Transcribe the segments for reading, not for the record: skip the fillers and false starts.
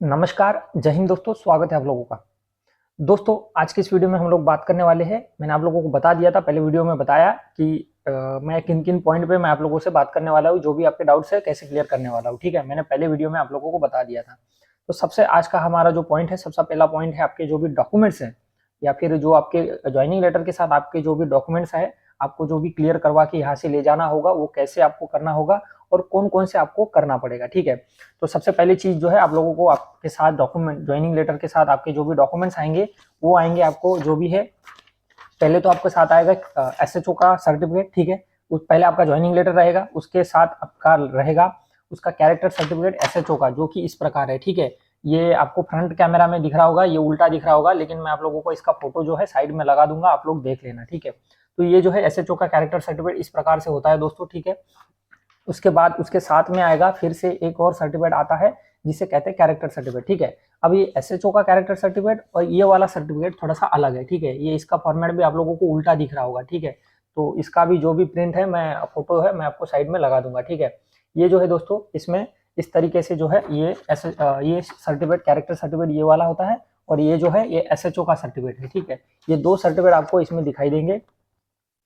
नमस्कार, जय हिंद दोस्तों, स्वागत है आप लोगों का। दोस्तों, आज की इस वीडियो में हम लोग बात करने वाले हैं। मैंने आप लोगों को बता दिया था, पहले वीडियो में बताया कि मैं किन-किन पॉइंट पे मैं आप लोगों से बात करने वाला हूँ, जो भी आपके डाउट्स है कैसे क्लियर करने वाला हूँ, ठीक है? मैंने पहले वीडियो में आप लोगों को बता दिया था। तो सबसे आज का हमारा जो पॉइंट है, सबसे पहला पॉइंट है आपके जो भी डॉक्यूमेंट्स हैं या फिर जो आपके जॉइनिंग लेटर के साथ आपके जो भी डॉक्यूमेंट्स हैं, आपको जो भी क्लियर करवा के यहाँ से ले जाना होगा, वो कैसे आपको करना होगा और कौन-कौन से आपको करना पड़ेगा, ठीक है? तो सबसे पहली चीज़ जो है आप लोगों को आपके साथ डॉक्यूमेंट जॉइनिंग लेटर के साथ आपके जो भी डॉक्यूमेंट्स आएँगे, वो आएँगे आपको जो भी है। पहले तो आपके साथ आएगा एसएचओ का सर्टिफिकेट, ठीक है? उस पहले आपका जॉइनिंग लेटर रहेगा, उसके साथ आपका रहेगा उसका कैरेक्टर सर्टिफिकेट एसएचओ का, जो कि इस प्रकार है, ठीक है? ये आपको फ्रंट कैमरा में दिख रहा होगा, ये उल्टा दिख रहा होगा, लेकिन मैं आप लोगों को इसका फोटो जो है साइड में लगा दूंगा, आप लोग देख लेना, ठीक है? तो ये जो है एसएचओ का कैरेक्टर सर्टिफिकेट इस प्रकार से होता है दोस्तों, ठीक है? उसके बाद उसके साथ में आएगा फिर से एक और सर्टिफिकेट आता है, जिसे कहते हैं कैरेक्टर सर्टिफिकेट, ठीक है? अब ये एसएचओ का कैरेक्टर सर्टिफिकेट और ये वाला सर्टिफिकेट थोड़ा सा अलग है, ठीक है? ये इसका फॉर्मेट भी आप लोगों को उल्टा दिख रहा होगा, ठीक है? तो इसका भी जो भी प्रिंट है, मैं फोटो है मैं आपको साइड में लगा दूंगा, ठीक है? ये जो है दोस्तों, इसमें इस तरीके से जो है ये सर्टिफिकेट कैरेक्टर सर्टिफिकेट ये वाला होता है, और ये जो है ये एसएचओ का सर्टिफिकेट है, ठीक है? ये दो सर्टिफिकेट आपको इसमें दिखाई देंगे,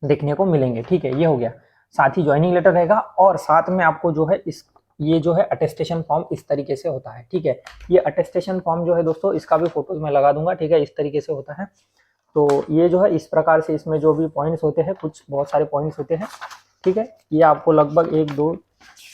देखने को मिलेंगे, ठीक है? ये हो गया। साथ ही ज्वाइनिंग लेटर रहेगा और साथ में आपको जो है इस ये जो है अटेस्टेशन फॉर्म इस तरीके से होता है, ठीक है? ये अटेस्टेशन फॉर्म जो है दोस्तों, इसका भी फोटोज मैं लगा दूंगा, ठीक है? इस तरीके से होता है। तो ये जो है इस प्रकार से इसमें जो भी पॉइंट्स होते हैं, कुछ बहुत सारे पॉइंट्स होते हैं, ठीक है? ये आपको लगभग एक दो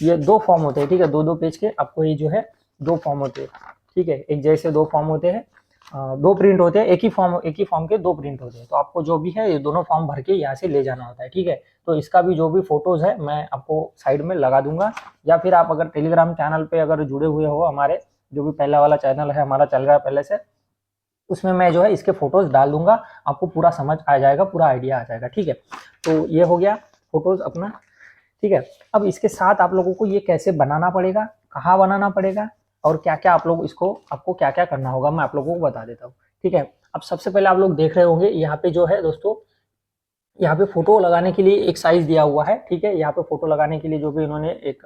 ये दो फॉर्म होते हैं, ठीक है? दो दो पेज के आपको ये जो है दो फॉर्म होते हैं, ठीक है? एक जैसे दो फॉर्म होते हैं, दो प्रिंट होते हैं, एक ही फॉर्म के दो प्रिंट होते हैं। तो आपको जो भी है ये दोनों फॉर्म भर के यहाँ से ले जाना होता है, ठीक है? तो इसका भी जो भी फोटोज है मैं आपको साइड में लगा दूंगा, या फिर आप अगर टेलीग्राम चैनल पे अगर जुड़े हुए हो, हमारे जो भी पहला वाला चैनल है हमारा चल रहा है पहले से, उसमें मैं जो है इसके फोटोज डाल दूंगा, आपको पूरा समझ आ जाएगा, पूरा आइडिया आ जाएगा, ठीक है? तो ये हो गया फोटोज अपना, ठीक है? अब इसके साथ आप लोगों को ये कैसे बनाना पड़ेगा, कहाँ बनाना पड़ेगा और क्या क्या आप लोग इसको आपको क्या क्या करना होगा, मैं आप लोगों को बता देता हूँ, ठीक है? अब सबसे पहले आप लोग देख रहे होंगे यहाँ पे जो है दोस्तों, यहाँ पे फोटो लगाने के लिए एक साइज दिया हुआ है, ठीक है? यहाँ पे फोटो लगाने के लिए जो भी इन्होंने एक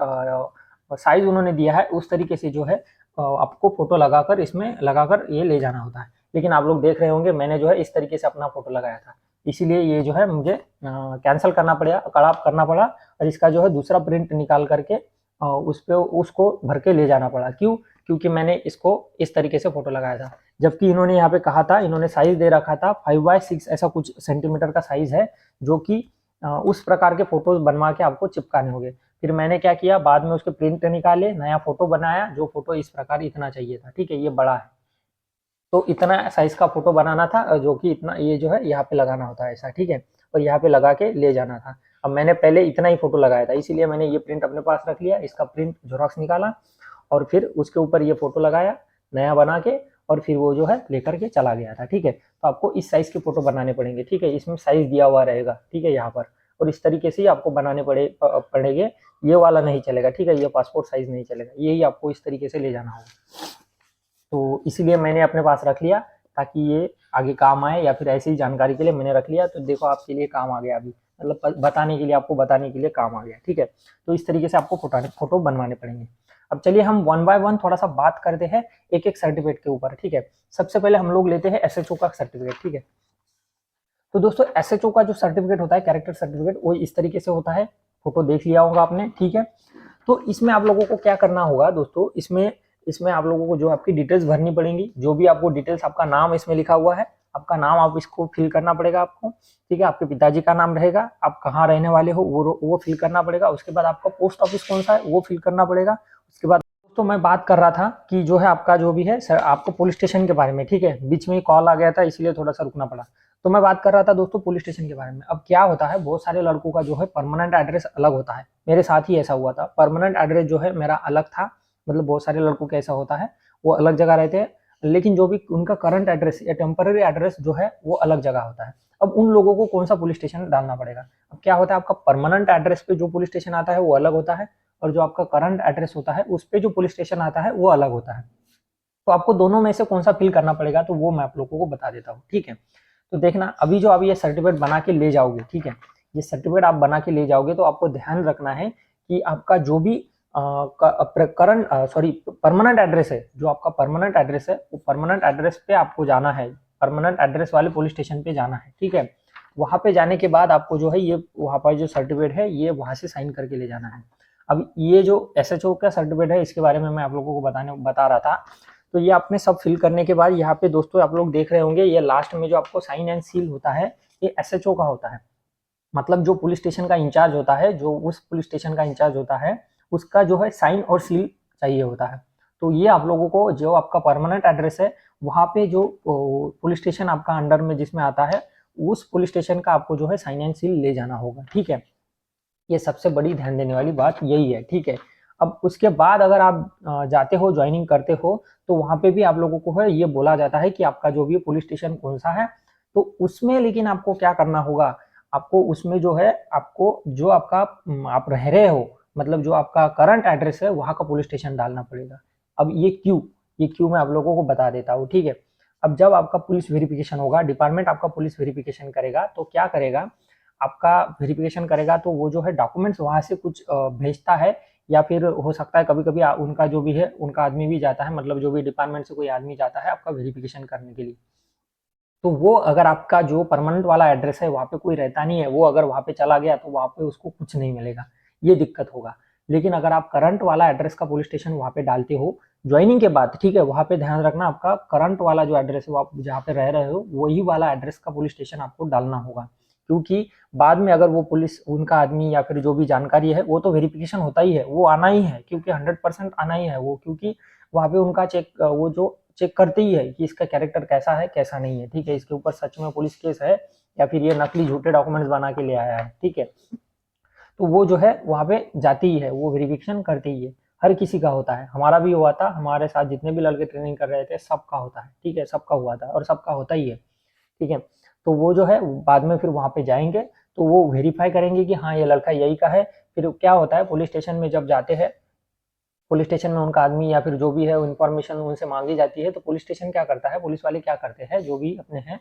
साइज उन्होंने दिया है, उस तरीके से जो है आपको फोटो लगाकर इसमें लगाकर ये ले जाना होता है। लेकिन आप लोग देख रहे होंगे मैंने जो है इस तरीके से अपना फोटो लगाया था, इसीलिए ये जो है मुझे कैंसिल करना पड़ा और इसका जो है दूसरा प्रिंट निकाल करके उस पे उसको भर के ले जाना पड़ा। क्यों? क्योंकि मैंने इसको इस तरीके से फोटो लगाया था, जबकि इन्होंने यहाँ पे कहा था, इन्होंने साइज दे रखा था 5x6 ऐसा कुछ सेंटीमीटर का साइज है, जो कि उस प्रकार के फोटोज बनवा के आपको चिपकाने होंगे। फिर मैंने क्या किया, बाद में उसके प्रिंट निकाले, नया फोटो बनाया, जो फोटो इस प्रकार इतना चाहिए था, ठीक है? ये बड़ा है, तो इतना साइज का फोटो बनाना था, जो कि इतना ये जो है यहाँ पे लगाना होता है ऐसा, ठीक है? और यहाँ पे लगा के ले जाना था। अब मैंने पहले इतना ही फोटो लगाया था, इसीलिए मैंने ये प्रिंट अपने पास रख लिया, इसका प्रिंट जेरॉक्स निकाला और फिर उसके ऊपर ये फोटो लगाया नया बना के, और फिर वो जो है लेकर के चला गया था, ठीक है? तो आपको इस साइज के फोटो बनाने पड़ेंगे, ठीक है? इसमें साइज दिया हुआ रहेगा, ठीक है? यहाँ पर, और इस तरीके से ही आपको बनाने पड़ेंगे। ये वाला नहीं चलेगा, ठीक है? ये पासपोर्ट साइज नहीं चलेगा, यही आपको इस तरीके से ले जाना होगा। तो इसीलिए मैंने अपने पास रख लिया, ताकि ये आगे काम आए, या फिर ऐसी ही जानकारी के लिए मैंने रख लिया। तो देखो आपके लिए काम आ गया, अभी मतलब बताने के लिए, आपको बताने के लिए काम आ गया, ठीक है? तो इस तरीके से आपको फोटो बनवाने पड़ेंगे। अब चलिए हम वन बाय वन थोड़ा सा बात करते हैं एक एक सर्टिफिकेट के ऊपर, ठीक है? सबसे पहले हम लोग लेते हैं एसएचओ का सर्टिफिकेट, ठीक है? तो दोस्तों एसएचओ का जो सर्टिफिकेट होता है कैरेक्टर सर्टिफिकेट, वो इस तरीके से होता है, फोटो देख लिया होगा आपने, ठीक है? तो इसमें आप लोगों को क्या करना होगा दोस्तों, इसमें इसमें आप लोगों को जो आपकी डिटेल्स भरनी पड़ेंगी, जो भी आपको डिटेल्स, आपका नाम इसमें लिखा हुआ है, आपका नाम आप इसको फिल करना पड़ेगा आपको, ठीक है? आपके पिताजी का नाम रहेगा, आप कहाँ रहने वाले हो वो फिल करना पड़ेगा। उसके बाद आपका पोस्ट ऑफिस कौन सा है वो फिल करना पड़ेगा। उसके बाद तो मैं बात कर रहा था कि जो है आपका जो भी है सर, आपको पुलिस स्टेशन के बारे में, ठीक है? बीच में कॉल आ गया था, इसलिए थोड़ा सा रुकना पड़ा। तो मैं बात कर रहा था दोस्तों पुलिस स्टेशन के बारे में। अब क्या होता है, बहुत सारे लड़कों का जो है परमानेंट एड्रेस अलग होता है, मेरे साथ ही ऐसा हुआ था। परमानेंट एड्रेस जो है मेरा अलग था, मतलब बहुत सारे लड़कों का ऐसा होता है, वो अलग जगह रहते हैं, लेकिन जो भी उनका करंट एड्रेस या टेम्पररी एड्रेस जो है वो अलग जगह होता है। अब उन लोगों को कौन सा पुलिस स्टेशन डालना पड़ेगा? अब क्या होता है, आपका परमानेंट एड्रेस पे जो पुलिस स्टेशन आता है वो अलग होता है, और जो आपका करंट एड्रेस होता है उस पे जो पुलिस स्टेशन आता है वो अलग होता है। तो आपको दोनों में से कौन सा फिल करना पड़ेगा, तो वो मैं आप लोगों को बता देता हूँ, ठीक है? तो देखना, अभी जो आप ये सर्टिफिकेट बना के ले जाओगे, ठीक है? ये सर्टिफिकेट आप बना के ले जाओगे, तो आपको ध्यान रखना है कि आपका जो भी करंट सॉरी परमानेंट एड्रेस है, जो आपका परमानेंट एड्रेस है वो परमानेंट एड्रेस पे आपको जाना है, परमानेंट एड्रेस वाले पुलिस स्टेशन पे जाना है, ठीक है। वहां पे जाने के बाद आपको जो है ये वहां पर जो सर्टिफिकेट है ये वहां से साइन करके ले जाना है। अब ये जो एसएचओ का सर्टिफिकेट है इसके बारे में मैं आप लोगों को बता रहा था। तो ये आपने सब फिल करने के बाद यहाँ पे दोस्तों आप लोग देख रहे होंगे ये लास्ट में जो आपको साइन एंड सील होता है ये एसएचओ का होता है। मतलब जो पुलिस स्टेशन का इंचार्ज होता है, जो उस पुलिस स्टेशन का इंचार्ज होता है उसका जो है साइन और सील चाहिए होता है। तो ये आप लोगों को जो आपका परमानेंट एड्रेस है वहाँ पे जो पुलिस स्टेशन आपका अंडर में जिसमें आता है उस पुलिस स्टेशन का आपको जो है साइन एंड सील ले जाना होगा, ठीक है। ये सबसे बड़ी ध्यान देने वाली बात यही है, ठीक है। अब उसके बाद अगर आप जाते हो ज्वाइनिंग करते हो तो वहाँ पे भी आप लोगों को है ये बोला जाता है कि आपका जो भी पुलिस स्टेशन कौन सा है। तो उसमें लेकिन आपको क्या करना होगा, आपको उसमें जो है आपको जो आपका आप रह रहे हो मतलब जो आपका करंट एड्रेस है वहाँ का पुलिस स्टेशन डालना पड़ेगा। अब ये क्यों मैं आप लोगों को बता देता हूँ, ठीक है। अब जब आपका पुलिस वेरिफिकेशन होगा, डिपार्टमेंट आपका पुलिस वेरिफिकेशन करेगा तो क्या करेगा, आपका वेरिफिकेशन करेगा तो वो जो है डॉक्यूमेंट्स वहाँ से कुछ भेजता है, या फिर हो सकता है कभी कभी उनका जो भी है उनका आदमी भी जाता है, मतलब जो भी डिपार्टमेंट से कोई आदमी जाता है आपका वेरिफिकेशन करने के लिए। तो वो अगर आपका जो परमानेंट वाला एड्रेस है वहाँ पे कोई रहता नहीं है, वो अगर वहाँ पे चला गया तो वहाँ पे उसको कुछ नहीं मिलेगा, ये दिक्कत होगा। लेकिन अगर आप करंट वाला एड्रेस का पुलिस स्टेशन वहाँ पे डालते हो ज्वाइनिंग के बाद, ठीक है, वहाँ पे ध्यान रखना आपका करंट वाला जो एड्रेस है वो आप जहाँ पे रह रहे हो वही वाला एड्रेस का पुलिस स्टेशन आपको डालना होगा। क्योंकि बाद में अगर वो पुलिस उनका आदमी या फिर जो भी जानकारी है वो तो वेरिफिकेशन होता ही है, वो आना ही है, क्योंकि 100% आना ही है वो, क्योंकि वहाँ पे उनका वो जो चेक करते ही है कि इसका कैरेक्टर कैसा है कैसा नहीं है, ठीक है, इसके ऊपर सच में पुलिस केस है या फिर ये नकली झूठे डॉक्यूमेंट्स बना के ले आया है, ठीक है। तो वो जो है वहाँ पे जाती ही है, वो वेरिफिकेशन करती ही है, हर किसी का होता है, हमारा भी हुआ था, हमारे साथ जितने भी लड़के ट्रेनिंग कर रहे थे सबका होता है, ठीक है, सबका हुआ था और सबका होता ही है, ठीक है। तो वो जो है बाद में फिर वहाँ पे जाएंगे तो वो वेरीफाई करेंगे कि हाँ ये लड़का यही का है। फिर क्या होता है पुलिस स्टेशन में जब जाते हैं, पुलिस स्टेशन में उनका आदमी या फिर जो भी है इन्फॉर्मेशन उनसे मांगी जाती है, तो पुलिस स्टेशन क्या करता है, पुलिस वाले क्या करते हैं जो भी अपने हैं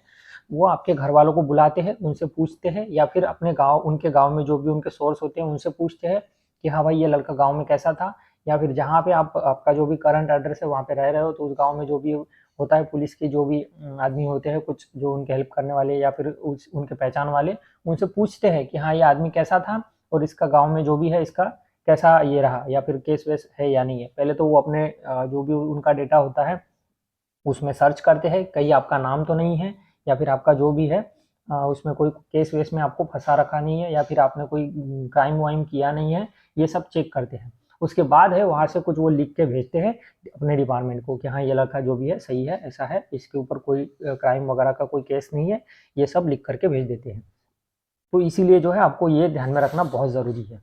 वो आपके घर वालों को बुलाते हैं, उनसे पूछते हैं, या फिर अपने गांव उनके गांव में जो भी उनके सोर्स होते हैं उनसे पूछते हैं कि हाँ भाई ये लड़का गांव में कैसा था, या फिर जहाँ पे आपका जो भी करंट एड्रेस है वहाँ पे रह रहे हो तो उस गाँव में जो भी होता है पुलिस के जो भी आदमी होते हैं कुछ जो उनके हेल्प करने वाले या फिर उनके पहचान वाले, उनसे पूछते हैं कि हाँ ये आदमी कैसा था और इसका गाँव में जो भी है इसका कैसा ये रहा, या फिर केस वेस है या नहीं है। पहले तो वो अपने जो भी उनका डेटा होता है उसमें सर्च करते हैं कहीं आपका नाम तो नहीं है, या फिर आपका जो भी है उसमें कोई केस वेस में आपको फंसा रखा नहीं है, या फिर आपने कोई क्राइम वाइम किया नहीं है, ये सब चेक करते हैं। उसके बाद है वहाँ से कुछ वो लिख के भेजते हैं अपने डिपार्टमेंट को कि हाँ ये लड़का जो भी है सही है, ऐसा है, इसके ऊपर कोई क्राइम वगैरह का कोई केस नहीं है, ये सब लिख करके भेज देते हैं। तो इसीलिए जो है आपको ये ध्यान में रखना बहुत ज़रूरी है।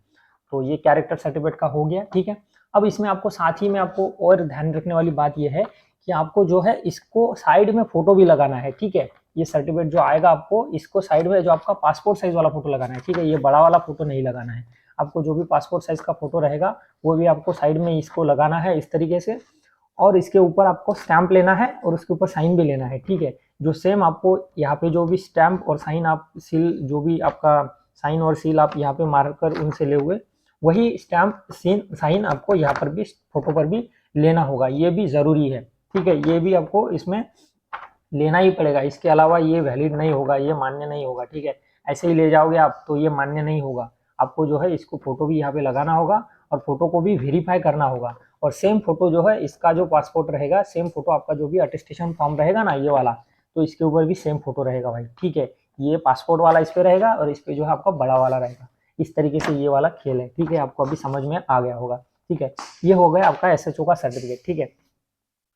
तो ये कैरेक्टर सर्टिफिकेट का हो गया, ठीक है। अब इसमें आपको साथ ही में आपको और ध्यान रखने वाली बात ये है कि आपको जो है इसको साइड में फोटो भी लगाना है, ठीक है। ये सर्टिफिकेट जो आएगा आपको इसको साइड में जो आपका पासपोर्ट साइज वाला फोटो लगाना है, ठीक है, ये बड़ा वाला फोटो नहीं लगाना है। आपको जो भी पासपोर्ट साइज का फोटो रहेगा वो भी आपको साइड में इसको लगाना है इस तरीके से, और इसके ऊपर आपको स्टैंप लेना है और उसके ऊपर साइन भी लेना है, ठीक है। जो सेम आपको यहाँ पे जो भी स्टैंप और साइन आप सील जो भी आपका साइन और सील आप यहाँ पे मार कर उनसे ले हुए वही स्टैंप साइन आपको यहाँ पर भी फोटो पर भी लेना होगा, ये भी ज़रूरी है, ठीक है। ये भी आपको इसमें लेना ही पड़ेगा, इसके अलावा ये वैलिड नहीं होगा, ये मान्य नहीं होगा, ठीक है। ऐसे ही ले जाओगे आप तो ये मान्य नहीं होगा, आपको जो है इसको फोटो भी यहाँ पे लगाना होगा और फोटो को भी वेरीफाई करना होगा। और सेम फोटो जो है इसका जो पासपोर्ट रहेगा सेम फोटो आपका जो भी अटेस्टेशन फॉर्म रहेगा ना ये वाला, तो इसके ऊपर भी सेम फोटो रहेगा भाई, ठीक है। ये पासपोर्ट वाला इस पे रहेगा और इस पे जो है आपका बड़ा वाला रहेगा, इस तरीके से ये वाला खेल है, ठीक है। आपको अभी समझ में आ गया होगा, ठीक है। ये हो गया आपका एसएचओ का सर्टिफिकेट, ठीक है।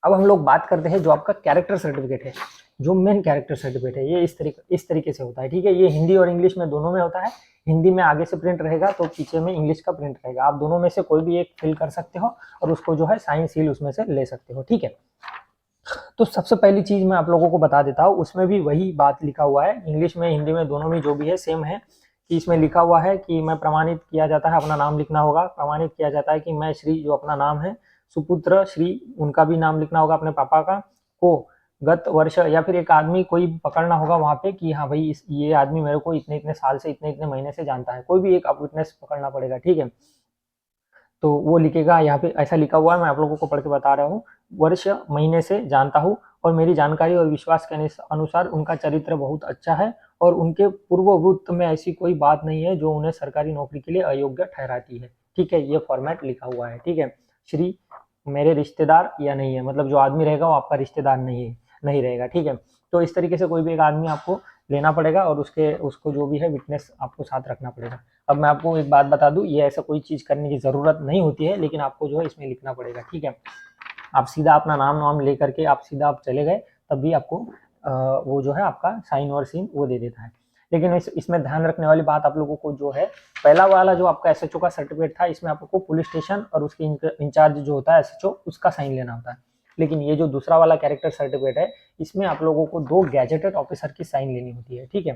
अब हम लोग बात करते हैं जो आपका कैरेक्टर सर्टिफिकेट है, जो मेन कैरेक्टर सर्टिफिकेट है, ये इस तरीके से होता है, ठीक है। ये हिंदी और इंग्लिश में दोनों में होता है, हिंदी में आगे से प्रिंट रहेगा तो पीछे में इंग्लिश का प्रिंट रहेगा, आप दोनों में से कोई भी एक फिल कर सकते हो और उसको जो है साइन सील उसमें से ले सकते हो, ठीक है। तो सबसे पहली चीज मैं आप लोगों को बता देता हूँ, उसमें भी वही बात लिखा हुआ है, इंग्लिश में हिंदी में दोनों में जो भी है सेम है, कि इसमें लिखा हुआ है कि मैं प्रमाणित किया जाता है, अपना नाम लिखना होगा, प्रमाणित किया जाता है कि मैं श्री जो अपना नाम है सुपुत्र श्री उनका भी नाम लिखना होगा अपने पापा का को गत वर्ष, या फिर एक आदमी कोई पकड़ना होगा वहाँ पे कि हाँ भाई ये आदमी मेरे को इतने इतने साल से इतने इतने महीने से जानता है, कोई भी एक आप विटनेस पकड़ना पड़ेगा, ठीक है। तो वो लिखेगा, यहाँ पे ऐसा लिखा हुआ है, मैं आप लोगों को पढ़ के बता रहा हूँ। वर्ष महीने से जानता हूँ और मेरी जानकारी और विश्वास के अनुसार उनका चरित्र बहुत अच्छा है और उनके पूर्वभूत में ऐसी कोई बात नहीं है जो उन्हें सरकारी नौकरी के लिए अयोग्य ठहराती है। ठीक है, ये फॉर्मेट लिखा हुआ है। ठीक है, श्री मेरे रिश्तेदार या नहीं है, मतलब जो आदमी रहेगा वो आपका रिश्तेदार नहीं रहेगा। ठीक है, तो इस तरीके से कोई भी एक आदमी आपको लेना पड़ेगा और उसको जो भी है विटनेस आपको साथ रखना पड़ेगा। अब मैं आपको एक बात बता दूं, ये ऐसा कोई चीज़ करने की ज़रूरत नहीं होती है, लेकिन आपको जो है इसमें लिखना पड़ेगा। ठीक है, आप सीधा अपना नाम लेकर के आप सीधा आप चले गए, तब भी आपको वो जो है आपका साइन और सीन वो दे देता है। लेकिन इसमें ध्यान रखने वाली बात आप लोगों को जो है, पहला वाला जो आपका एसएचओ का सर्टिफिकेट था, इसमें आपको पुलिस स्टेशन और उसके इंचार्ज जो होता है एसएचओ, उसका साइन लेना होता है। लेकिन ये जो दूसरा वाला कैरेक्टर सर्टिफिकेट है, इसमें आप लोगों को 2 गैजेटेड ऑफिसर की साइन लेनी होती है। ठीक है,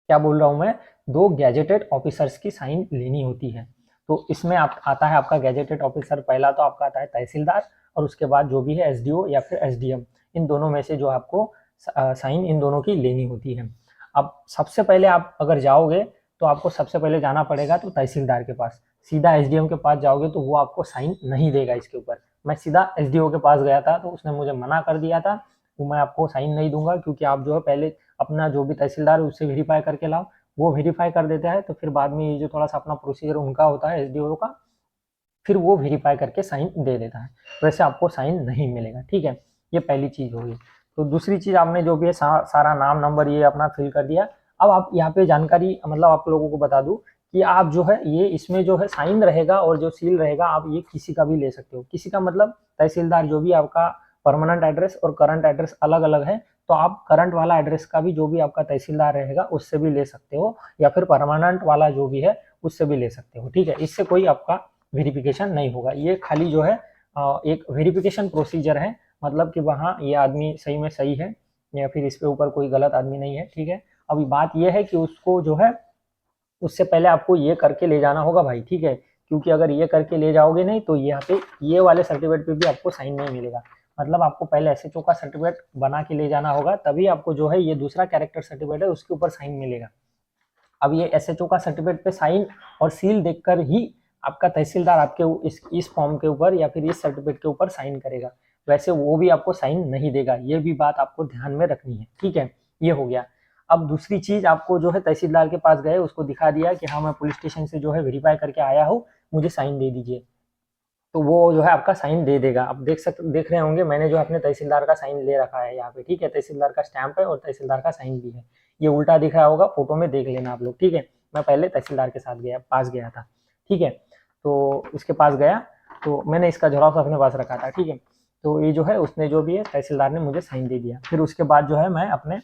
क्या बोल रहा हूं मैं, 2 गैजेटेड ऑफिसर्स की साइन लेनी होती है। तो इसमें आता है आपका गैजेटेड ऑफिसर, पहला तो आपका आता है तहसीलदार, और उसके बाद जो भी है एसडीओ या फिर एसडीएम, इन दोनों में से जो आपको साइन इन दोनों की लेनी होती है। अब सबसे पहले आप अगर जाओगे तो आपको सबसे पहले जाना पड़ेगा तो तहसीलदार के पास। सीधा एसडीएम के पास जाओगे तो वो आपको साइन नहीं देगा इसके ऊपर। मैं सीधा एसडीओ के पास गया था तो उसने मुझे मना कर दिया था, तो मैं आपको साइन नहीं दूंगा, क्योंकि आप जो है पहले अपना जो भी तहसीलदार है उससे वेरीफाई करके लाओ। वो वेरीफाई कर देता है तो फिर बाद में ये जो थोड़ा सा अपना प्रोसीजर उनका होता है एसडीओ का, फिर वो वेरीफाई करके साइन दे देता है। वैसे आपको साइन नहीं मिलेगा। ठीक है, ये पहली चीज़ होगी। तो दूसरी चीज़, आपने जो भी है सारा नाम नंबर ये अपना फिल कर दिया। अब आप यहाँ पे जानकारी, मतलब आप लोगों को बता दूं कि आप जो है ये इसमें जो है साइन रहेगा और जो सील रहेगा आप ये किसी का भी ले सकते हो। किसी का मतलब तहसीलदार, जो भी आपका परमानेंट एड्रेस और करंट एड्रेस अलग अलग है, तो आप करंट वाला एड्रेस का भी जो भी आपका तहसीलदार रहेगा उससे भी ले सकते हो, या फिर परमानेंट वाला जो भी है उससे भी ले सकते हो। ठीक है, इससे कोई आपका वेरिफिकेशन नहीं होगा। ये खाली जो है एक वेरिफिकेशन प्रोसीजर है, मतलब कि वहाँ ये आदमी सही में सही है या फिर इस पे ऊपर कोई गलत आदमी नहीं है। ठीक है, अभी बात ये है कि उसको जो है उससे पहले आपको ये करके ले जाना होगा भाई। ठीक है, क्योंकि अगर ये करके ले जाओगे नहीं तो यहाँ पे ये वाले सर्टिफिकेट पे भी आपको साइन नहीं मिलेगा। मतलब आपको पहले एसएचओ का सर्टिफिकेट बना के ले जाना होगा, तभी आपको जो है ये दूसरा कैरेक्टर सर्टिफिकेट है उसके ऊपर साइन मिलेगा। अब ये एसएचओ का सर्टिफिकेट पे साइन और सील देखकर ही आपका तहसीलदार आपके इस फॉर्म के ऊपर या फिर इस सर्टिफिकेट के ऊपर साइन करेगा, वैसे वो भी आपको साइन नहीं देगा। ये भी बात आपको ध्यान में रखनी है। ठीक है, ये हो गया। अब दूसरी चीज, आपको जो है तहसीलदार के पास गए, उसको दिखा दिया कि हाँ मैं पुलिस स्टेशन से जो है वेरीफाई करके आया हूँ, मुझे साइन दे दीजिए, तो वो जो है आपका साइन दे देगा। अब देख रहे होंगे मैंने जो अपने तहसीलदार का साइन ले रखा है यहाँ पे। ठीक है, तहसीलदार का स्टैंप है और तहसीलदार का साइन भी है। ये उल्टा दिख रहा होगा, फोटो में देख लेना आप लोग। ठीक है, मैं पहले तहसीलदार के साथ पास गया था। ठीक है, तो इसके पास गया तो मैंने इसका झेरॉक्स अपने पास रखा था। ठीक है, तो ये जो है उसने जो भी है तहसीलदार ने मुझे साइन दे दिया। फिर उसके बाद जो है मैं अपने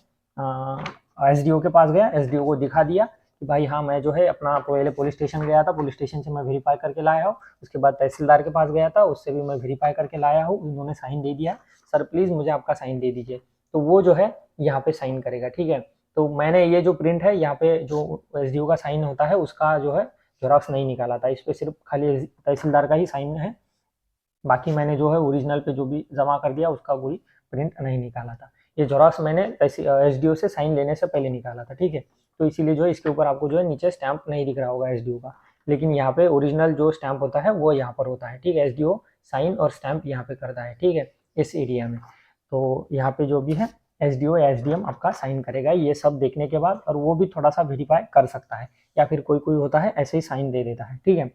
एसडीओ के पास गया, एसडीओ को दिखा दिया कि भाई हाँ मैं जो है अपना पहले पुलिस स्टेशन गया था, पुलिस स्टेशन से मैं वेरीफाई करके लाया हूँ। उसके बाद तहसीलदार के पास गया था, उससे भी मैं वेरीफाई करके लाया हूँ, उन्होंने साइन दे दिया। सर प्लीज़ मुझे आपका साइन दे दीजिए, तो वो जो है यहाँ पे साइन करेगा। ठीक है, तो मैंने ये जो प्रिंट है यहाँ पे जो एसडीओ का साइन होता है उसका जो है जेरॉक्स नहीं निकाला था, इस पर सिर्फ खाली तहसीलदार का ही साइन है। बाकी मैंने जो है ओरिजिनल पे जो भी जमा कर दिया उसका कोई प्रिंट नहीं निकाला था। ये जेरॉक्स मैंने एसडीओ से साइन लेने से पहले निकाला था। ठीक है, तो इसीलिए जो है इसके ऊपर आपको जो है नीचे स्टैंप नहीं दिख रहा होगा एसडीओ का, लेकिन यहाँ पे ओरिजिनल जो स्टैंप होता है वो यहाँ पर होता है। ठीक है, एसडीओ साइन और स्टैंप यहाँ पे करता है। ठीक है, इस एरिया में तो यहाँ पे जो भी है एसडीओ या एसडीएम आपका साइन करेगा ये सब देखने के बाद, और वो भी थोड़ा सा वेरीफाई कर सकता है, या फिर कोई कोई होता है ऐसे ही साइन दे देता है। ठीक है,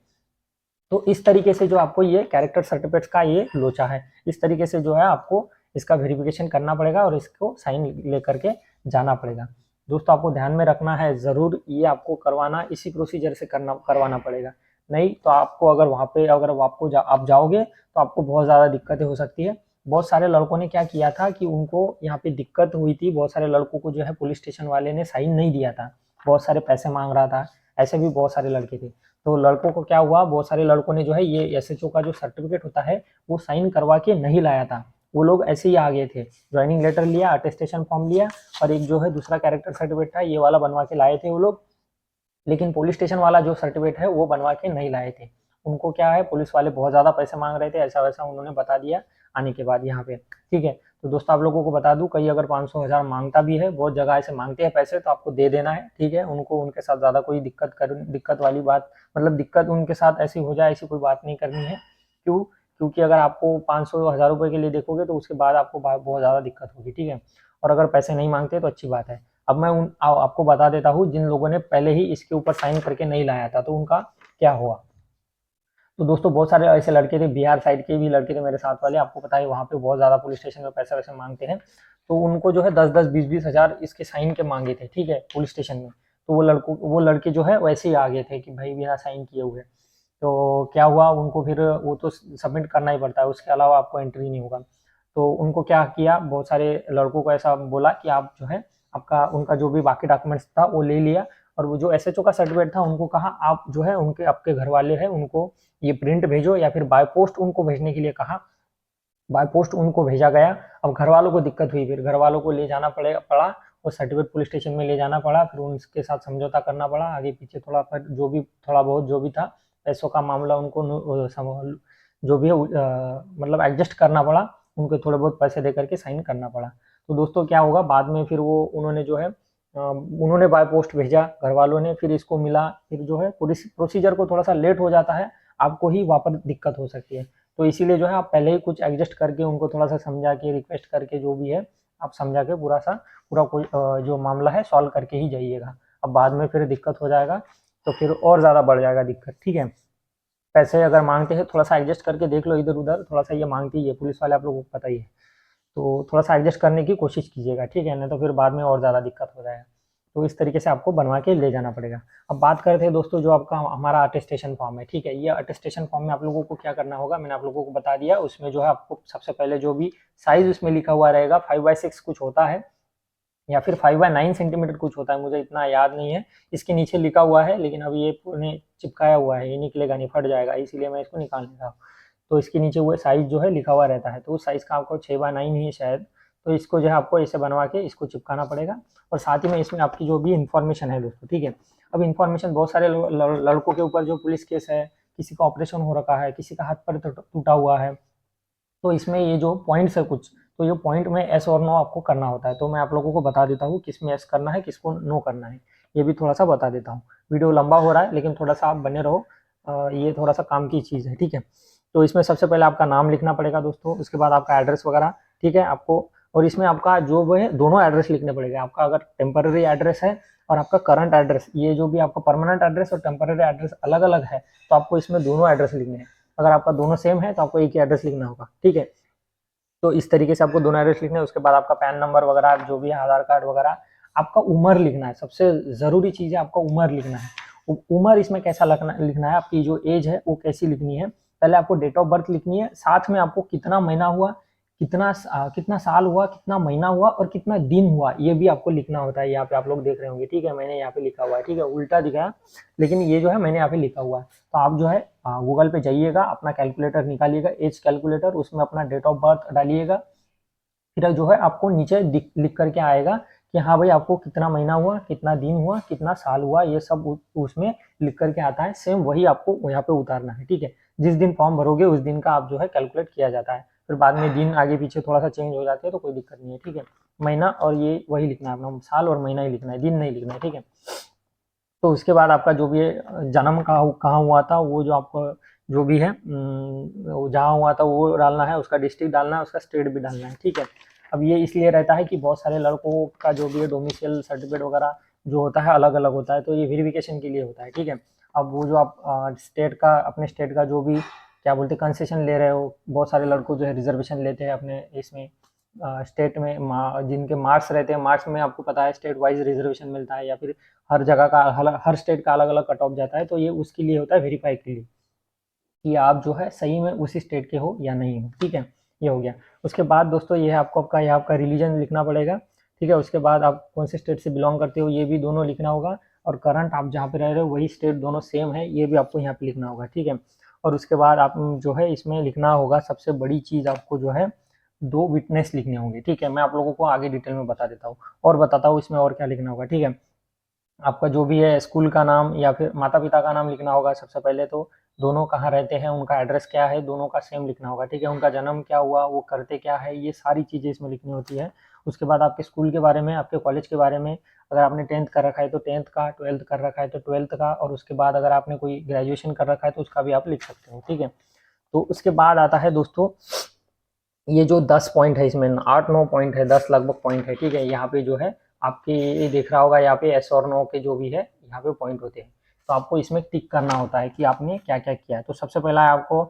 तो इस तरीके से जो आपको ये कैरेक्टर सर्टिफिकेट्स का ये लोचा है, इस तरीके से जो है आपको इसका वेरिफिकेशन करना पड़ेगा और इसको साइन लेकर के जाना पड़ेगा। दोस्तों आपको ध्यान में रखना है, ज़रूर ये आपको करवाना इसी प्रोसीजर से करवाना पड़ेगा, नहीं तो आपको अगर वहाँ पे अगर आपको आप जाओगे तो आपको बहुत ज़्यादा दिक्कतें हो सकती है। बहुत सारे लड़कों ने क्या किया था कि उनको यहाँ पे दिक्कत हुई थी, बहुत सारे लड़कों को जो है पुलिस स्टेशन वाले ने साइन नहीं दिया था, बहुत सारे पैसे मांग रहा था, ऐसे भी बहुत सारे लड़के थे। तो लड़कों को क्या हुआ, बहुत सारे लड़कों ने जो है ये एसएचओ का जो सर्टिफिकेट होता है वो साइन करवा के नहीं लाया था, वो लोग ऐसे ही आ गए थे। ज्वाइनिंग लेटर लिया, अटेस्टेशन फॉर्म लिया और एक जो है दूसरा कैरेक्टर सर्टिफिकेट था ये वाला बनवा के लाए थे वो लोग, लेकिन पुलिस स्टेशन वाला जो सर्टिफिकेट है वो बनवा के नहीं लाए थे। उनको क्या है, पुलिस वाले बहुत ज़्यादा पैसे मांग रहे थे, ऐसा वैसा उन्होंने बता दिया। आने के बाद यहाँ पे, ठीक है। तो दोस्तों आप लोगों को बता दूं, कहीं अगर 500,000 मांगता भी है, बहुत जगह ऐसे मांगते हैं पैसे, तो आपको दे देना है, ठीक है। उनको उनके साथ ज़्यादा कोई दिक्कत वाली बात, मतलब दिक्कत उनके साथ ऐसी हो जाए ऐसी कोई बात नहीं करनी है। क्यों? क्योंकि अगर आपको 500,000 रुपये के लिए देखोगे तो उसके बाद आपको बहुत ज़्यादा दिक्कत होगी, ठीक है। और अगर पैसे नहीं मांगते तो अच्छी बात है। अब मैं आपको बता देता हूँ, जिन लोगों ने पहले ही इसके ऊपर साइन करके नहीं लाया था तो उनका क्या हुआ। तो दोस्तों बहुत सारे ऐसे लड़के थे, बिहार साइड के भी लड़के थे मेरे साथ वाले, आपको पता है वहाँ पे बहुत ज़्यादा पुलिस स्टेशन में पैसा वैसे मांगते हैं। तो उनको जो है 10-10, 20-20 हज़ार इसके साइन के मांगे थे, ठीक है, पुलिस स्टेशन में। तो वो लड़के जो है वैसे ही आ गए थे कि भाई बिना साइन किए हुए। तो क्या हुआ, उनको फिर वो तो सबमिट करना ही पड़ता है, उसके अलावा आपको एंट्री नहीं होगा। तो उनको क्या किया, बहुत सारे लड़कों को ऐसा बोला कि आप जो है आपका उनका जो भी बाकी डॉक्यूमेंट्स था वो ले लिया, और वो जो एसएचओ का सर्टिफिकेट था उनको कहा आप जो है उनके आपके घर वाले हैं उनको ये प्रिंट भेजो, या फिर बाय पोस्ट उनको भेजने के लिए कहा। बाय पोस्ट उनको भेजा गया। अब घर वालों को दिक्कत हुई, फिर घर वालों को ले जाना पड़ा, वो सर्टिफिकेट पुलिस स्टेशन में ले जाना पड़ा, फिर उनके साथ समझौता करना पड़ा, आगे पीछे थोड़ा, पर जो भी थोड़ा बहुत जो भी था पैसों का मामला उनको जो भी है मतलब एडजस्ट करना पड़ा, उनको थोड़े बहुत पैसे दे करके साइन करना पड़ा। तो दोस्तों क्या होगा, बाद में फिर वो उन्होंने जो है उन्होंने बाय पोस्ट भेजा घर वालों ने, फिर इसको मिला, फिर जो है पूरी प्रोसीजर को थोड़ा सा लेट हो जाता है, आपको ही वापस दिक्कत हो सकती है। तो इसीलिए जो है आप पहले ही कुछ एडजस्ट करके उनको थोड़ा सा समझा के, रिक्वेस्ट करके, जो भी है आप समझा के पूरा कोई जो मामला है सॉल्व करके ही जाइएगा। अब बाद में फिर दिक्कत हो जाएगा तो फिर और ज़्यादा बढ़ जाएगा दिक्कत, ठीक है। पैसे अगर मांगते हैं थोड़ा सा एडजस्ट करके देख लो, इधर उधर थोड़ा सा ये मांगती ही है, पुलिस वाले आप लोगों को पता ही है। तो थोड़ा सा एडजस्ट करने की कोशिश कीजिएगा, ठीक है, नहीं तो फिर बाद में और ज़्यादा दिक्कत हो जाएगा। तो इस तरीके से आपको बनवा के ले जाना पड़ेगा। अब बात करते हैं दोस्तों जो आपका हमारा अटेस्टेशन फॉर्म है, ठीक है। ये अटेस्टेशन फॉर्म में आप लोगों को क्या करना होगा, मैंने आप लोगों को बता दिया। उसमें जो है आपको सबसे पहले जो भी साइज उसमें लिखा हुआ रहेगा 5x6 कुछ होता है, या फिर 5x9 सेंटीमीटर कुछ होता है, मुझे इतना याद नहीं है। इसके नीचे लिखा हुआ है, लेकिन अब ये पूरे चिपकाया हुआ है, ये निकलेगा नहीं, फट जाएगा, इसीलिए मैं इसको निकाल नहीं रहा हूँ। तो इसके नीचे वो साइज़ जो है लिखा हुआ रहता है, तो उस साइज़ का आपको 6x9 ही है शायद। तो इसको जो है आपको ऐसे बनवा के इसको चिपकाना पड़ेगा, और साथ ही में इसमें आपकी जो भी इन्फॉर्मेशन है दोस्तों, ठीक है। अब इन्फॉर्मेशन बहुत सारे लड़कों के ऊपर जो पुलिस केस है, किसी का ऑपरेशन हो रखा है, किसी का हाथ पैर टूटा हुआ है, तो इसमें ये जो पॉइंट्स है कुछ, तो ये पॉइंट में एस और नो आपको करना होता है। तो मैं आप लोगों को बता देता हूँ किस में एस करना है, किसको नो करना है, ये भी थोड़ा सा बता देता हूँ। वीडियो लंबा हो रहा है लेकिन थोड़ा सा आप बने रहो, ये थोड़ा सा काम की चीज़ है, ठीक है। तो इसमें सबसे पहले आपका नाम लिखना पड़ेगा दोस्तों, उसके बाद आपका एड्रेस वगैरह, ठीक है आपको। और इसमें आपका जो वो है दोनों एड्रेस लिखने पड़ेगा, आपका अगर टेम्पररी एड्रेस है और आपका करंट एड्रेस, ये जो भी आपका परमानेंट एड्रेस और टेम्पररी एड्रेस अलग अलग है, तो आपको इसमें दोनों एड्रेस लिखने हैं। अगर आपका दोनों सेम है तो आपको एक ही एड्रेस लिखना होगा, ठीक है। तो इस तरीके से आपको दोनों एड्रेस लिखना है। उसके बाद आपका पैन नंबर वगैरह जो भी है, आधार कार्ड वगैरह, आपका उम्र लिखना है, सबसे ज़रूरी चीज़ है आपका उम्र लिखना है। उम्र इसमें कैसा लिखना है, आपकी जो एज है वो कैसी लिखनी है। पहले आपको डेट ऑफ बर्थ लिखनी है, साथ में आपको कितना महीना हुआ, कितना साल हुआ, कितना महीना हुआ और कितना दिन हुआ, ये भी आपको लिखना होता है। यहाँ पे आप लोग देख रहे होंगे, ठीक है, मैंने यहाँ पे लिखा हुआ है, ठीक है, उल्टा दिखाया, लेकिन ये जो है मैंने यहाँ पे लिखा हुआ है। तो आप जो है गूगल पे जाइएगा, अपना कैलकुलेटर निकालिएगा, एज कैलकुलेटर, उसमें अपना डेट ऑफ बर्थ डालिएगा, फिर जो है आपको नीचे लिख करके आएगा कि हाँ भाई आपको कितना महीना हुआ, कितना दिन हुआ, कितना साल हुआ, ये सब उसमें लिख करके आता है। सेम वही आपको यहाँ पे उतारना है, ठीक है। जिस दिन फॉर्म भरोगे उस दिन का आप जो है कैलकुलेट किया जाता है, फिर बाद में दिन आगे पीछे थोड़ा सा चेंज हो जाते हैं तो कोई दिक्कत नहीं है, ठीक है। महीना और ये वही लिखना है अपना, साल और महीना ही लिखना है, दिन नहीं लिखना है, ठीक है। तो उसके बाद आपका जो भी जन्म कहाँ हुआ था, वो जो आपको जो भी है जहाँ हुआ था वो डालना है, उसका डिस्ट्रिक्ट डालना है, उसका स्टेट भी डालना है, ठीक है। अब ये इसलिए रहता है कि बहुत सारे लड़कों का जो भी है डोमिसाइल सर्टिफिकेट वगैरह जो होता है अलग अलग होता है, तो ये वेरिफिकेशन के लिए होता है, ठीक है। अब वो जो आप स्टेट का, अपने स्टेट का जो भी क्या बोलते हैं कंसेशन ले रहे हो, बहुत सारे लड़कों जो है रिजर्वेशन लेते हैं अपने इसमें स्टेट में, जिनके मार्क्स रहते हैं, मार्क्स में आपको पता है स्टेट वाइज रिजर्वेशन मिलता है, या फिर हर जगह का हर स्टेट का अलग अलग कट ऑफ जाता है, तो ये उसके लिए होता है, वेरीफाई के लिए कि आप जो है सही में उसी स्टेट के हो या नहीं हो, ठीक है। ये हो गया। उसके बाद दोस्तों ये है आपका रिलीजन लिखना पड़ेगा, ठीक है। उसके बाद आप कौन से स्टेट से बिलोंग करते हो ये भी दोनों लिखना होगा, और करंट आप जहाँ पे रह रहे हो वही स्टेट दोनों सेम है, ये भी आपको यहाँ पे लिखना होगा, ठीक है। और उसके बाद आप जो है इसमें लिखना होगा, सबसे बड़ी चीज़ आपको जो है 2 विटनेस लिखने होंगे, ठीक है। मैं आप लोगों को आगे डिटेल में बता देता हूँ, और बताता हूँ इसमें और क्या लिखना होगा, ठीक है। आपका जो भी है स्कूल का नाम या फिर माता पिता का नाम लिखना होगा सबसे पहले तो, दोनों कहाँ रहते हैं, उनका एड्रेस क्या है, दोनों का सेम लिखना होगा, ठीक है। उनका जन्म क्या हुआ, वो करते क्या है, ये सारी चीज़ें इसमें लिखनी होती है। उसके बाद आपके स्कूल के बारे में, आपके कॉलेज के बारे में, अगर आपने 10th कर रखा है तो 10th का, 12th कर रखा है तो 12th का, और उसके बाद अगर आपने कोई ग्रेजुएशन कर रखा है तो उसका भी आप लिख सकते हो, ठीक है। तो उसके बाद आता है दोस्तों ये जो 10 पॉइंट है, इसमें 8-9 पॉइंट है, 10 लगभग पॉइंट है, ठीक है। यहाँ पे जो है आपके ये देख रहा होगा, यहाँ पे एस और नो के जो भी है यहाँ पे पॉइंट होते हैं, तो आपको इसमें टिक करना होता है कि आपने क्या क्या किया है। तो सबसे पहला है आपको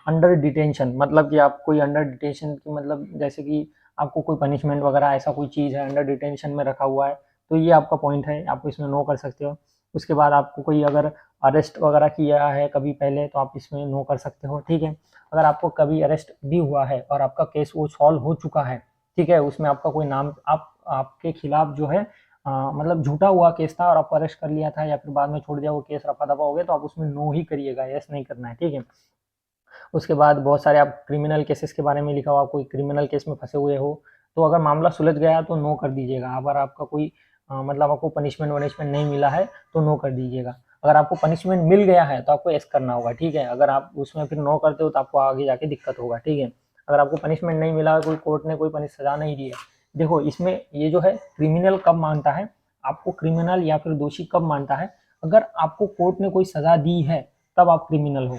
अंडर डिटेंशन, मतलब कि आप कोई अंडर डिटेंशन की, मतलब जैसे कि आपको कोई पनिशमेंट वगैरह ऐसा कोई चीज़ है, अंडर डिटेंशन में रखा हुआ है, तो ये आपका पॉइंट है, आप इसमें नो कर सकते हो। उसके बाद आपको कोई अगर अरेस्ट वगैरह किया है कभी पहले, तो आप इसमें नो कर सकते हो, ठीक है। अगर आपको कभी अरेस्ट भी हुआ है और आपका केस वो सॉल्व हो चुका है, ठीक है, उसमें आपका कोई नाम आपके खिलाफ जो है मतलब झूठा हुआ केस था और आपको अरेस्ट कर लिया था या फिर बाद में छोड़ दिया, वो केस रफा दफा हो गया, तो आप उसमें नो ही करिएगा, यस नहीं करना है, ठीक है। उसके बाद बहुत सारे आप क्रिमिनल केसेस के बारे में लिखा हुआ, कोई क्रिमिनल केस में फंसे हुए हो तो अगर मामला सुलझ गया तो नो कर दीजिएगा। अगर आपका कोई मतलब आपको पनिशमेंट वनिशमेंट नहीं मिला है तो नो कर दीजिएगा। अगर आपको पनिशमेंट मिल गया है तो आपको यस करना होगा, ठीक है। अगर आप उसमें फिर नो करते हो तो आपको आगे जाके दिक्कत होगा, ठीक है। अगर आपको पनिशमेंट नहीं मिला, कोई कोर्ट ने कोई सजा नहीं दी है, देखो इसमें ये जो है क्रिमिनल कब मानता है, आपको क्रिमिनल या फिर दोषी कब मानता है, अगर आपको कोर्ट ने कोई सजा दी है तब आप क्रिमिनल हो।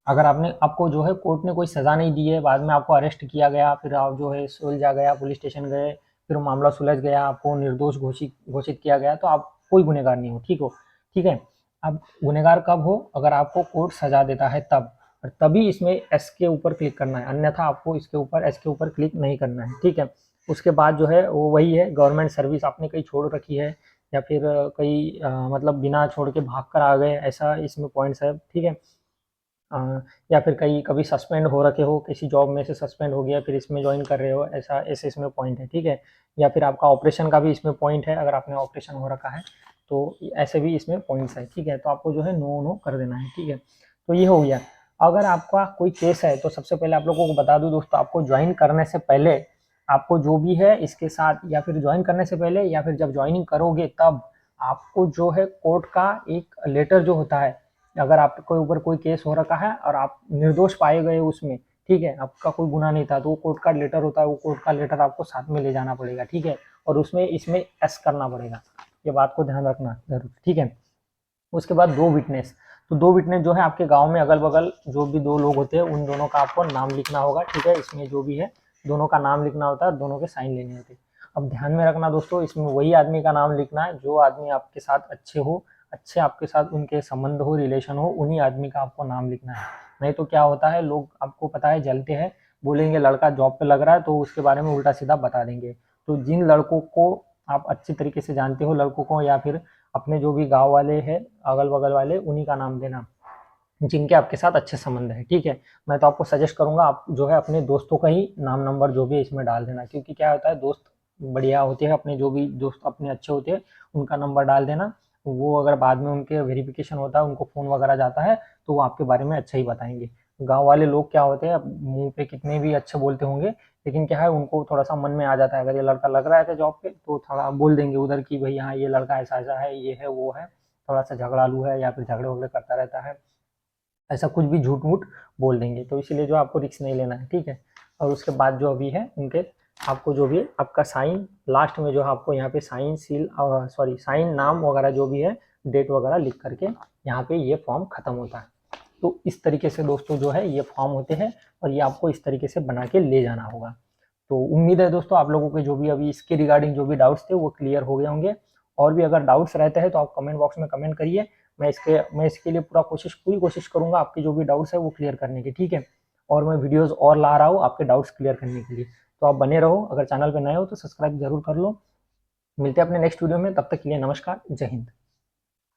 अगर आपको जो है कोर्ट ने कोई सज़ा नहीं दी है, बाद में आपको अरेस्ट किया गया, फिर आप जो है सुलझा गया, पुलिस स्टेशन गए, फिर मामला सुलझ गया, आपको निर्दोष घोषित घोषित किया गया, तो आप कोई गुनहगार नहीं हो, ठीक है। अब गुनहगार कब हो, अगर आपको कोर्ट सजा देता है तब, और तभी इसमें एस के ऊपर क्लिक करना है, अन्यथा आपको इसके ऊपर एस के ऊपर क्लिक नहीं करना है, ठीक है। उसके बाद जो है वो वही है, गवर्नमेंट सर्विस आपने कहीं छोड़ रखी है या फिर कहीं मतलब बिना छोड़ के भाग कर आ गए, ऐसा इसमें पॉइंट्स है, ठीक है। या फिर कहीं कभी सस्पेंड हो रखे हो, किसी जॉब में से सस्पेंड हो गया फिर इसमें ज्वाइन कर रहे हो, ऐसा ऐसे इसमें पॉइंट है, ठीक है। या फिर आपका ऑपरेशन का भी इसमें पॉइंट है, अगर आपने ऑपरेशन हो रखा है तो ऐसे भी इसमें पॉइंट्स है, ठीक है। तो आपको जो है नो नो कर देना है, ठीक है। तो ये हो गया। अगर आपका कोई केस है तो सबसे पहले आप लोगों को बता दूं दोस्तों, आपको ज्वाइन करने से पहले आपको जो भी है इसके साथ, या फिर ज्वाइन करने से पहले या फिर जब ज्वाइनिंग करोगे तब आपको जो है कोर्ट का एक लेटर जो होता है, अगर आपके ऊपर कोई केस हो रखा है और आप निर्दोष पाए गए उसमें, ठीक है, आपका कोई गुनाह नहीं था, तो वो कोर्ट का लेटर होता है, वो कोर्ट का लेटर आपको साथ में ले जाना पड़ेगा, ठीक है। और उसमें इसमें एस करना पड़ेगा, ये बात को ध्यान रखना जरूर, ठीक है। उसके बाद 2 विटनेस, तो 2 विटनेस जो है आपके गांव में अगल बगल जो भी 2 लोग होते हैं उन दोनों का आपको नाम लिखना होगा, ठीक है। इसमें जो भी है दोनों का नाम लिखना होता है और दोनों के साइन लेने होते हैं। अब ध्यान में रखना दोस्तों, इसमें वही आदमी का नाम लिखना है जो आदमी आपके साथ अच्छे हो, अच्छे आपके साथ उनके संबंध हो, रिलेशन हो, उन्हीं आदमी का आपको नाम लिखना है। नहीं तो क्या होता है, लोग आपको पता है जलते हैं, बोलेंगे लड़का जॉब पे लग रहा है तो उसके बारे में उल्टा सीधा बता देंगे। तो जिन लड़कों को आप अच्छी तरीके से जानते हो, लड़कों को या फिर अपने जो भी गाँव वाले हैं अगल बगल वाले, उन्हीं का नाम देना जिनके आपके साथ अच्छे संबंध है, ठीक है। मैं तो आपको सजेस्ट करूंगा आप जो है अपने दोस्तों का ही नाम नंबर जो भी है इसमें डाल देना, क्योंकि क्या होता है दोस्त बढ़िया होते हैं, अपने जो भी दोस्त अपने अच्छे होते हैं उनका नंबर डाल देना। वो अगर बाद में उनके वेरिफिकेशन होता है, उनको फ़ोन वगैरह जाता है, तो वो आपके बारे में अच्छा ही बताएंगे। गाँव वाले लोग क्या होते हैं, मुंह पे कितने भी अच्छे बोलते होंगे, लेकिन क्या है उनको थोड़ा सा मन में आ जाता है, अगर ये लड़का लग रहा है जॉब पे तो थोड़ा बोल देंगे उधर की भाई हाँ ये लड़का ऐसा ऐसा है, ये है वो है, थोड़ा सा झगड़ालू है या फिर झगड़े वगड़े करता रहता है, ऐसा कुछ भी झूठ मूठ बोल देंगे। तो इसीलिए जो आपको रिस्क नहीं लेना है, ठीक है। और उसके बाद जो अभी है उनके आपको जो भी है आपका साइन लास्ट में जो है आपको यहाँ पे साइन सील सॉरी साइन नाम वगैरह जो भी है डेट वगैरह लिख करके यहाँ पे ये फॉर्म खत्म होता है। तो इस तरीके से दोस्तों जो है ये फॉर्म होते हैं और ये आपको इस तरीके से बना के ले जाना होगा। तो उम्मीद है दोस्तों आप लोगों के जो भी अभी इसके रिगार्डिंग जो भी डाउट्स थे वो क्लियर हो गए होंगे। और भी अगर डाउट्स रहते हैं तो आप कमेंट बॉक्स में कमेंट करिए, मैं इसके लिए पूरी कोशिश करूंगा आपके जो भी डाउट्स है वो क्लियर करने की, ठीक है। और मैं वीडियोस और ला रहा हूँ आपके डाउट्स क्लियर करने के लिए, तो आप बने रहो। अगर चैनल पे नए हो तो सब्सक्राइब जरूर कर लो। मिलते हैं अपने नेक्स्ट वीडियो में, तब तक के लिए नमस्कार, जय हिंद।